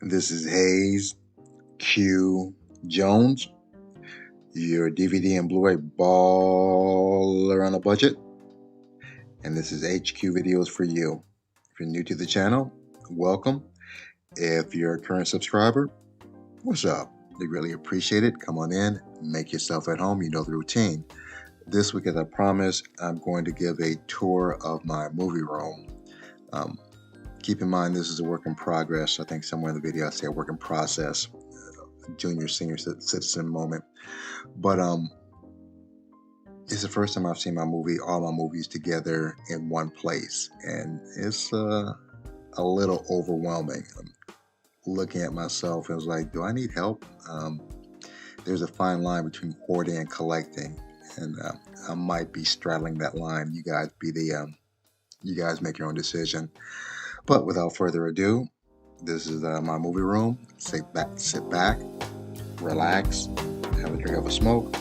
This is Hayes Q Jones, your DVD and Blu-ray baller on a budget. And this is HQ Videos for you. If you're new to the channel, welcome. If you're a current subscriber, what's up? We really appreciate it. Come on in, make yourself at home. You know the routine. This week, as I promised, I'm going to give a tour of my movie room. Keep in mind, this is a work in progress. I think somewhere in the video I say a work in process, junior, senior citizen moment. But it's the first time I've seen all my movies together in one place. And it's a little overwhelming. I'm looking at myself and I was like, do I need help? There's a fine line between hoarding and collecting. And I might be straddling that line. You guys you guys make your own decision. But without further ado, this is my movie room. Sit back, relax, have a drink of a smoke,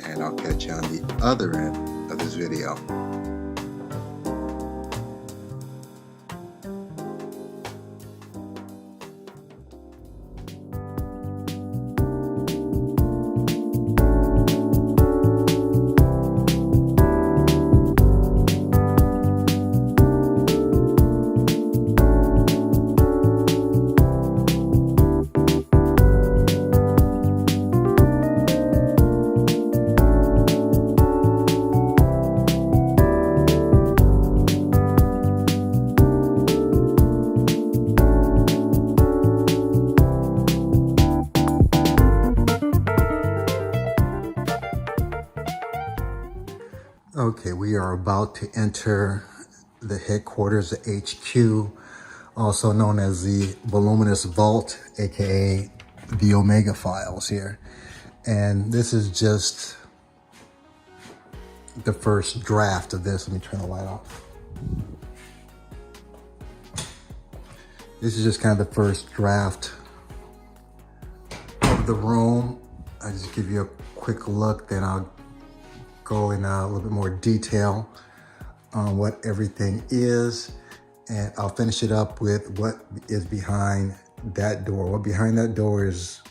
and I'll catch you on the other end of this video. Okay, we are about to enter the headquarters, the HQ, also known as the Voluminous Vault, aka the Omega Files here. And this is just the first draft of this. Let me turn the light off. This is just kind of the first draft of the room. I'll just give you a quick look, then I'll go in a little bit more detail on what everything is, and I'll finish it up with what is behind that door. What behind that door is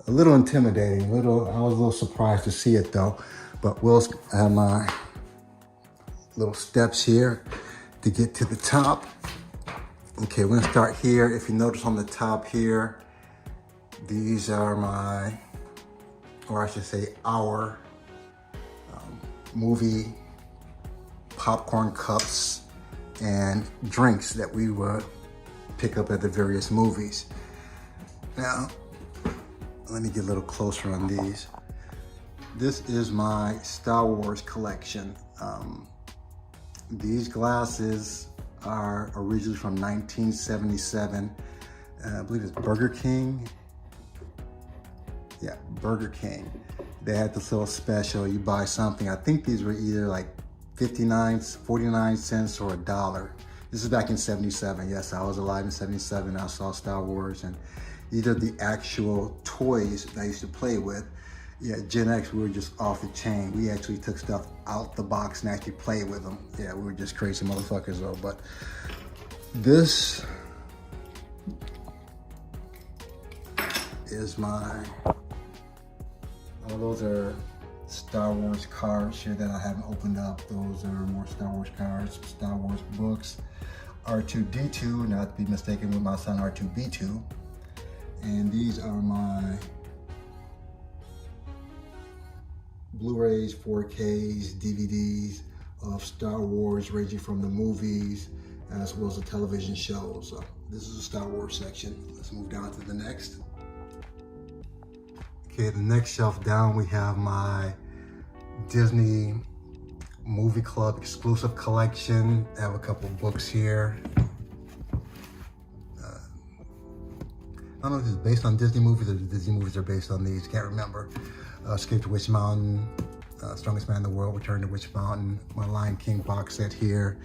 a little intimidating. I was a little surprised to see it though, but we'll have my little steps here to get to the top. Okay, we're gonna start here. If you notice on the top here, these are my, or I should say our, movie popcorn cups and drinks that we would pick up at the various movies. Now, let me get a little closer on these. This is my Star Wars collection. These glasses are originally from 1977. I believe it's Burger King. Yeah, Burger King. They had this little special, you buy something. I think these were either like 49 cents or $1. This is back in 77. Yes, I was alive in 77. I saw Star Wars, and either the actual toys that I used to play with. Yeah, Gen X, we were just off the chain. We actually took stuff out the box and actually played with them. Yeah, we were just crazy motherfuckers though. But this is my, well, those are Star Wars cards here that I haven't opened up. Those are more Star Wars cards, Star Wars books. R2-D2, not to be mistaken with my son R2-B2. And these are my Blu-rays, 4Ks, DVDs of Star Wars, ranging from the movies as well as the television shows. So this is the Star Wars section. Let's move down to the next. Okay, the next shelf down, we have my Disney Movie Club exclusive collection. I have a couple of books here. I don't know if it's based on Disney movies or the Disney movies are based on these, can't remember. Escape to Witch Mountain, Strongest Man in the World, Return to Witch Mountain, my Lion King box set here.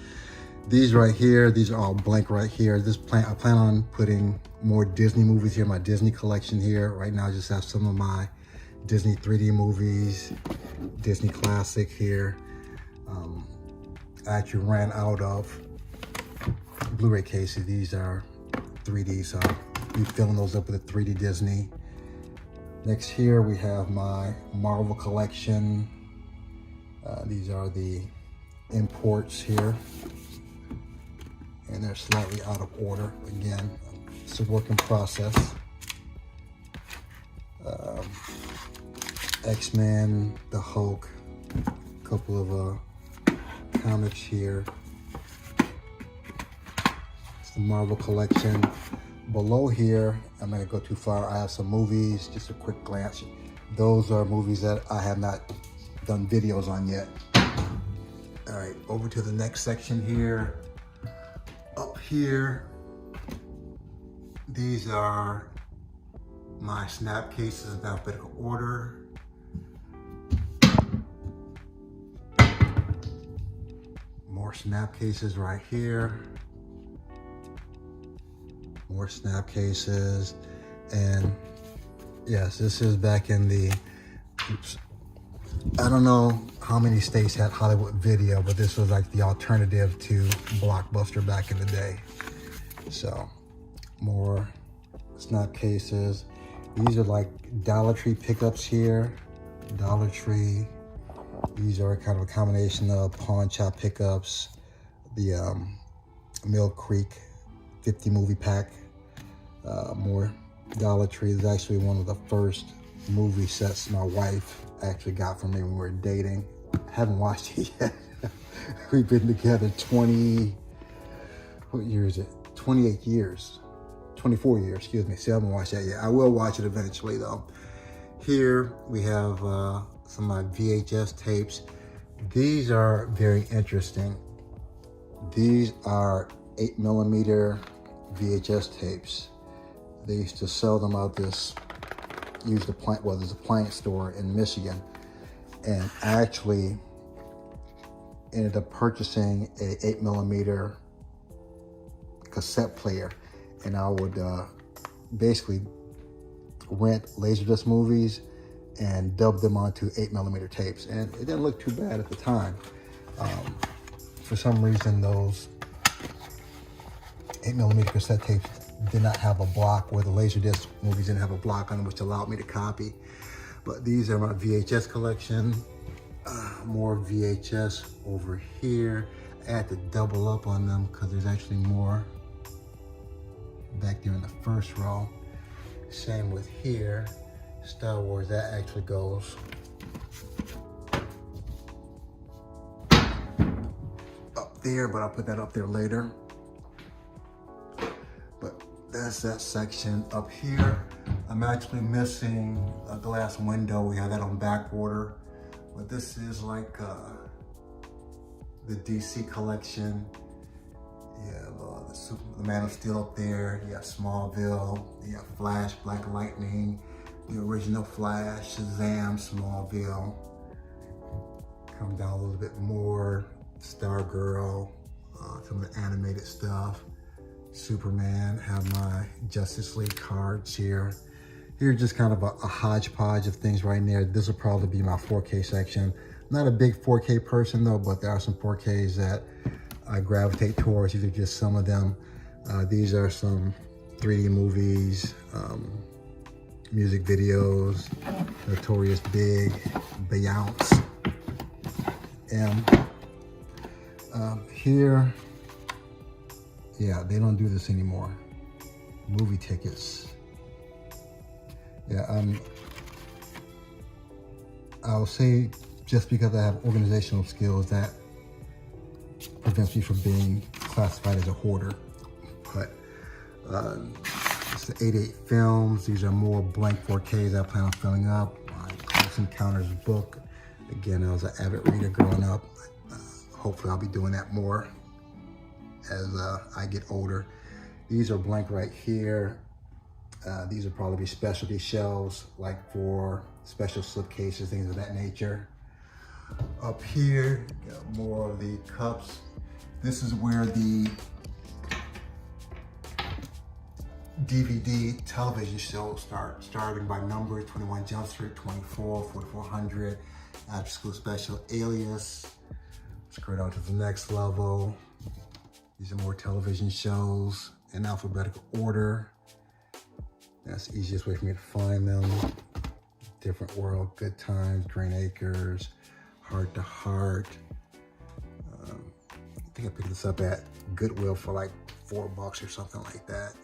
These right here, these are all blank right here. I plan on putting more Disney movies here, my Disney collection here. Right now I just have some of my Disney 3D movies, Disney Classic here. I actually ran out of Blu-ray cases. These are 3D, so be filling those up with a 3D Disney. Next here we have my Marvel collection. These are the imports here, and they're slightly out of order. Again, it's a work in process. X-Men, the Hulk, a couple of comics here. It's the Marvel collection. Below here, I'm not gonna go too far. I have some movies, just a quick glance. Those are movies that I have not done videos on yet. All right, over to the next section here. Up here, these are my snap cases in alphabetical order. More snap cases right here. More snap cases. And yes, this is back in the, oops. I don't know how many states had Hollywood Video, but this was like the alternative to Blockbuster back in the day. So, more snap cases. These are like Dollar Tree pickups here. Dollar Tree. These are kind of a combination of pawn shop pickups. The Mill Creek 50 movie pack. More Dollar Tree. Is actually one of the first movie sets my wife actually got from me when we were dating. Haven't watched it yet. We've been together what year is it? 28 years. 24 years, excuse me. See, I haven't watched that yet. I will watch it eventually though. Here we have some of my VHS tapes. These are very interesting. These are 8mm VHS tapes. They used to sell them out this there's a appliance store in Michigan, and I actually ended up purchasing a 8mm cassette player, and I would basically rent Laserdisc movies and dub them onto 8mm tapes, and it didn't look too bad at the time. For some reason, those 8mm cassette tapes did not have a block, where the Laserdisc movies didn't have a block on them, which allowed me to copy. But these are my VHS collection. More VHS over here. I had to double up on them because there's actually more back there in the first row. Same with here. Star Wars, that actually goes up there, but I'll put that up there later. But that's that section. Up here, I'm actually missing a glass window. We have that on back order. But this is like the DC collection. You have the Man of Steel up there. You have Smallville. You have Flash, Black Lightning, the original Flash, Shazam, Smallville. Come down a little bit more. Stargirl, some of the animated stuff. Superman, have my Justice League cards here. Here's just kind of a hodgepodge of things right there. This will probably be my 4K section. Not a big 4K person though, but there are some 4Ks that I gravitate towards. These are just some of them. These are some 3D movies, music videos, Notorious Big, Beyonce. And here, yeah, they don't do this anymore. Movie tickets. Yeah, I'll say just because I have organizational skills, that prevents me from being classified as a hoarder. But it's the 8.8 films. These are more blank 4Ks I plan on filling up. My Close Encounters book. Again, I was an avid reader growing up. Hopefully I'll be doing that more as I get older. These are blank right here. These will probably be specialty shelves, like for special slipcases, things of that nature. Up here, got more of the cups. This is where the DVD television shows start, starting by number 21 Jump Street, 24, 4400, After School Special, Alias. Let's go down to the next level. These are more television shows in alphabetical order. That's the easiest way for me to find them. Different World, Good Times, Green Acres, Heart to Heart. I think I picked this up at Goodwill for like $4 or something like that.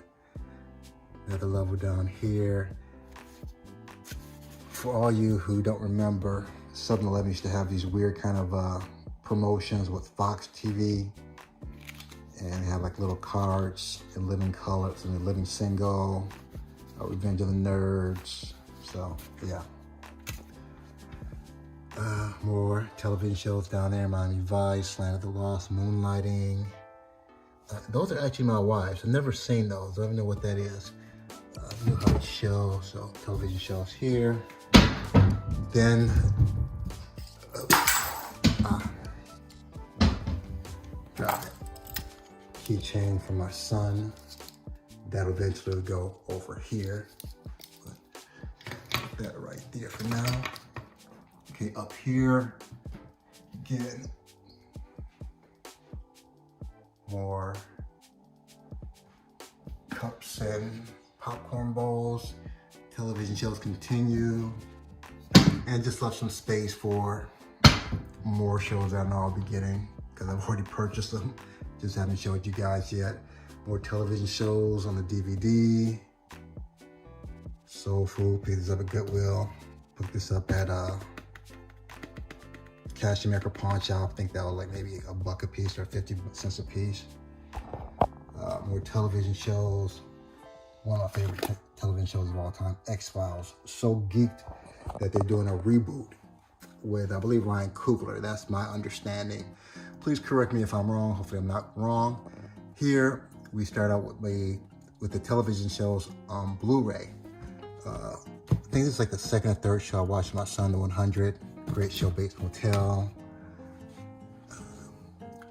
Another level down here. For all you who don't remember, 7-Eleven used to have these weird kind of promotions with Fox TV, and they have like little cards in living colors and a living single, Revenge of the Nerds. So yeah. More television shows down there: Miami Vice, Land of the Lost, Moonlighting. Those are actually my wife's. I've never seen those. I don't know what that is. New Heights show, so television shows here. Then drop it. Keychain for my son. That'll eventually go over here. Put that right there for now. Okay, up here, again, more cups and popcorn bowls. Television shows continue. And just left some space for more shows I know I'll be getting, because I've already purchased them. Just haven't showed you guys yet. More television shows on the DVD. Soul Food, picked this up at Goodwill. Picked this up at Cash and Maker Pawn Shop. I think that was like maybe $1 a piece or 50 cents a piece. More television shows. One of my favorite television shows of all time, X-Files. So geeked that they're doing a reboot with, I believe, Ryan Coogler. That's my understanding. Please correct me if I'm wrong. Hopefully I'm not wrong. Here, we start out with the television shows on Blu-ray. I think this is like the second or third show I watched with my son, The 100. Great show, Bates Motel.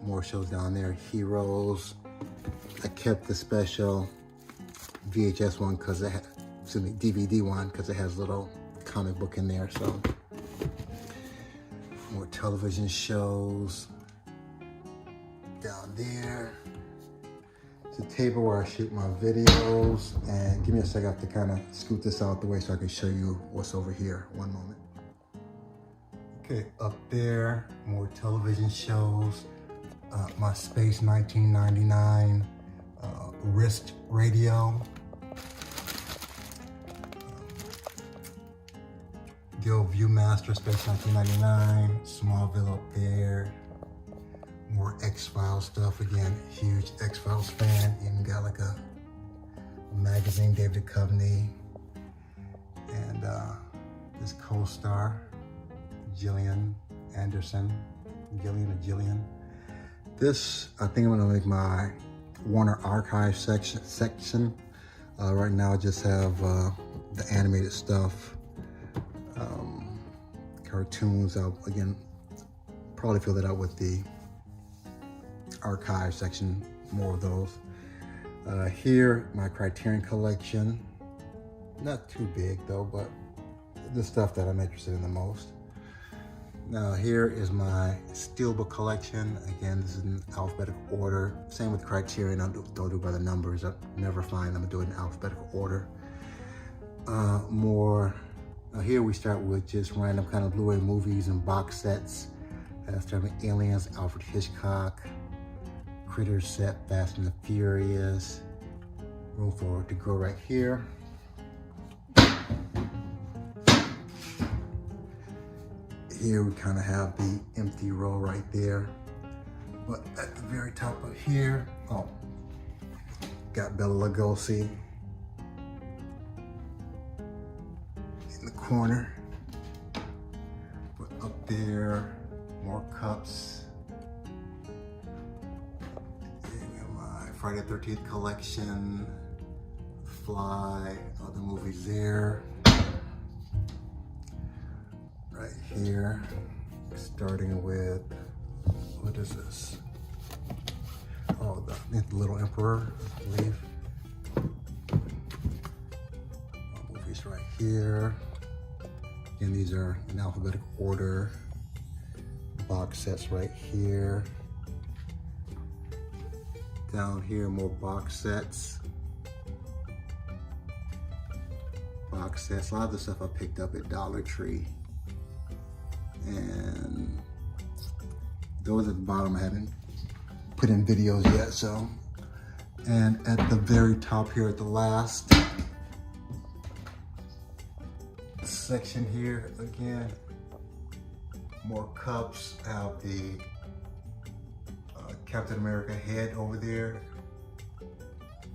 More shows down there, Heroes. I kept the special VHS one because it had, DVD one, because it has a little comic book in there. So more television shows down there. It's a table where I shoot my videos, and give me a second, I have to kind of scoot this out the way so I can show you what's over here. One moment. Okay, up there, more television shows. My Space 1999 wrist radio. Gil Viewmaster, Space 1999, Smallville up there. More X-Files stuff. Again, huge X-Files fan. Even got like a magazine, David Duchovny. And this co-star, Gillian Anderson. Gillian. This, I think I'm gonna make my Warner Archive section. Right now I just have the animated stuff. Cartoons. I'll, again, probably fill that out with the archive section, more of those. Here, my Criterion collection. Not too big though, but the stuff that I'm interested in the most. Now here is my Steelbook collection. Again, this is in alphabetical order. Same with Criterion, don't do by the numbers. I never find them, I do it in alphabetical order. Here we start with just random kind of Blu-ray movies and box sets. Starting with Aliens, Alfred Hitchcock, Critters set, Fast and the Furious. Room for it to grow right here. Here we kind of have the empty row right there. But at the very top of here, got Bela Lugosi in the corner. But up there, more cups. My Friday the 13th collection, Fly, other movies there. Right here, starting with, what is this? Oh, the Little Emperor, I believe. Movies right here. And these are in alphabetical order. Box sets right here. Down here, more box sets. box sets. A lot of the stuff I picked up at Dollar Tree. And those at the bottom I haven't put in videos yet, so. And at the very top here, at the last section here, again, more cups. I have the Captain America head over there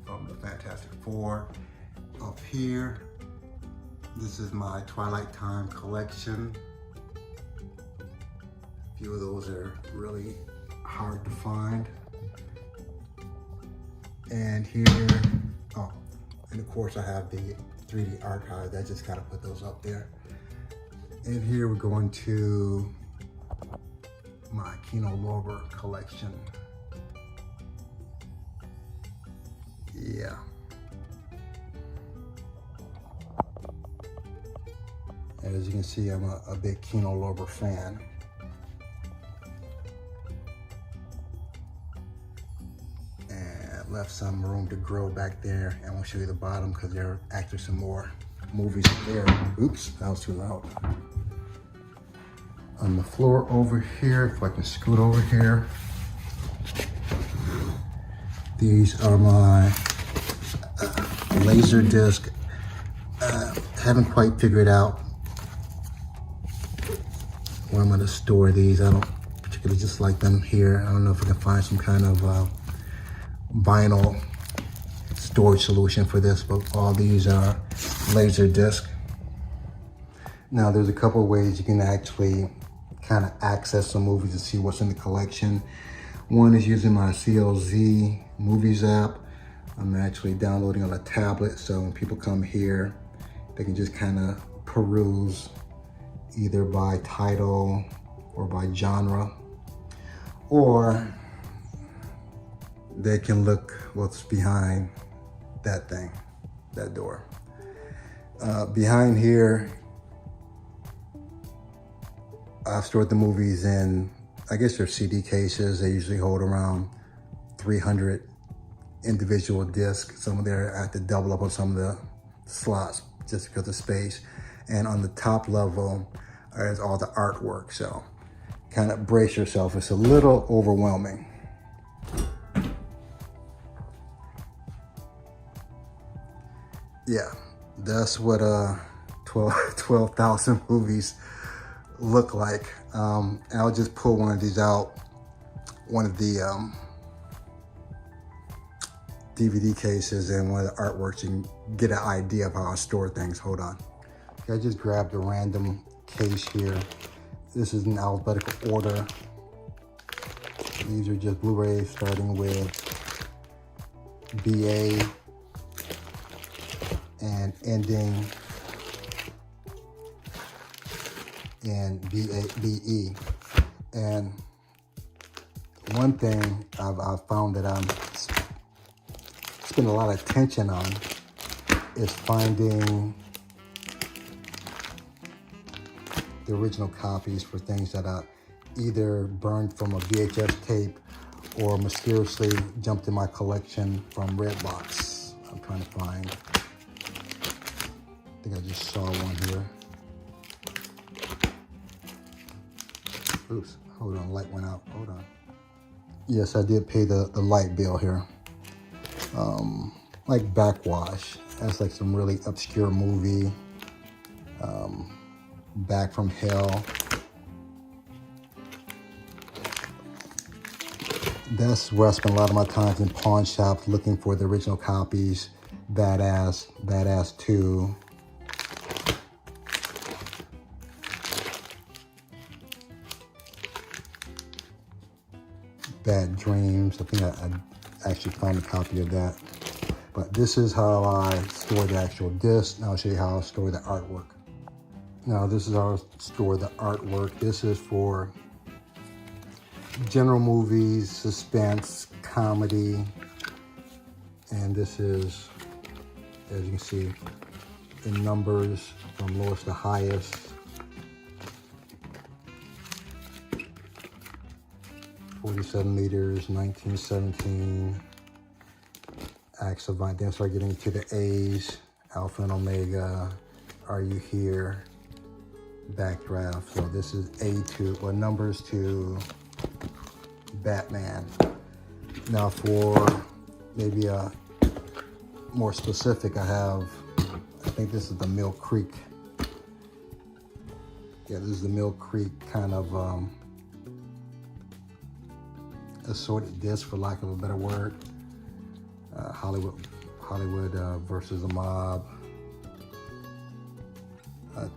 from the Fantastic Four. Up here, this is my Twilight Time collection. A few of those are really hard to find. And here, oh, and of course I have the 3D archive. I just gotta put those up there. And here we're going to my Kino Lorber collection. Yeah. As you can see, I'm a big Kino Lorber fan. And left some room to grow back there. And I'll show you the bottom because there are actually some more movies there. Oops, that was too loud. On the floor over here, if I can scoot over here. These are my laser disc. Haven't quite figured out where I'm gonna store these. I don't particularly just like them here. I don't know if I can find some kind of vinyl storage solution for this, but all these are laser disc. Now there's a couple of ways you can actually kind of access some movies and see what's in the collection. One is using my CLZ Movies app. I'm actually downloading on a tablet, so when people come here, they can just kind of peruse either by title or by genre, or they can look what's behind that thing, that door. Behind here, I've stored the movies in, I guess they're CD cases. They usually hold around 300 individual discs. Some of them I have to double up on some of the slots just because of space. And on the top level is all the artwork. So kind of brace yourself. It's a little overwhelming. Yeah, that's what 12,000 movies look like. I'll just pull one of these out, one of the DVD cases and one of the artworks. You can get an idea of how I store things. Hold on. Okay, I just grabbed a random case here. This is in alphabetical order. These are just Blu-rays starting with BA and ending in BE. And one thing I've found that I'm spending a lot of attention on is finding the original copies for things that are either burned from a VHS tape or mysteriously jumped in my collection from Redbox. I'm trying to find, I think I just saw one here. Oops, hold on, light went out, hold on. Yes, I did pay the light bill here. Like Backwash, that's like some really obscure movie. Back from Hell. That's where I spend a lot of my time in pawn shops looking for the original copies. Badass, Badass 2. Bad Dreams. I think I actually found a copy of that. But this is how I store the actual disc. Now I'll show you how I store the artwork. Now this is how I store the artwork. This is for general movies, suspense, comedy. And this is, as you can see, in numbers from lowest to highest. 47 meters, 1917, Acts of Violence. Then start getting to the A's, Alpha and Omega, Are You Here? Backdraft. So this is numbers to Batman. Now for maybe a more specific, I think this is the Mill Creek. Yeah, this is the Mill Creek kind of assorted disc, for lack of a better word. Hollywood versus the Mob.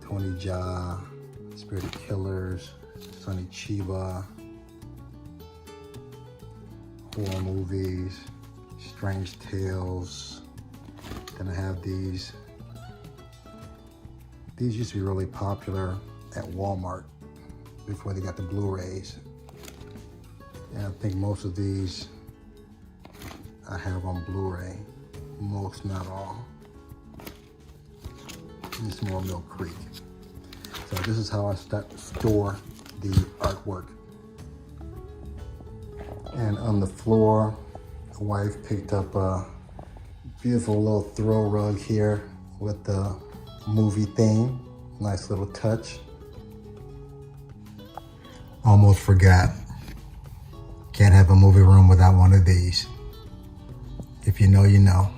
Tony Jaa, Spirited Killers, Sonny Chiba, horror movies, Strange Tales. Then I have these. These used to be really popular at Walmart before they got the Blu-rays. And I think most of these I have on Blu-ray. Most, not all. This is more Mill Creek. So this is how I store the artwork. And on the floor, the wife picked up a beautiful little throw rug here with the movie theme. Nice little touch. Almost forgot. Can't have a movie room without one of these. If you know, you know.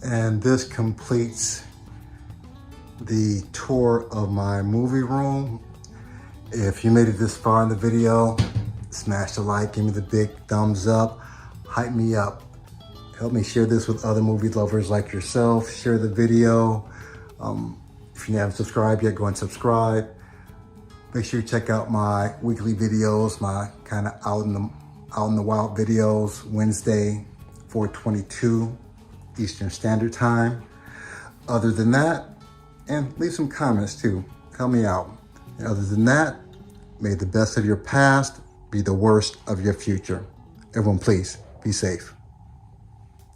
And this completes the tour of my movie room. If you made it this far in the video, smash the like, give me the big thumbs up, hype me up. Help me share this with other movie lovers like yourself. Share the video. If you haven't subscribed yet, go and subscribe. Make sure you check out my weekly videos, my kind of out in the wild videos, Wednesday, 4:22 Eastern Standard Time. Other than that, and leave some comments too, help me out. And other than that, may the best of your past be the worst of your future. Everyone, please be safe.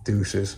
Deuces.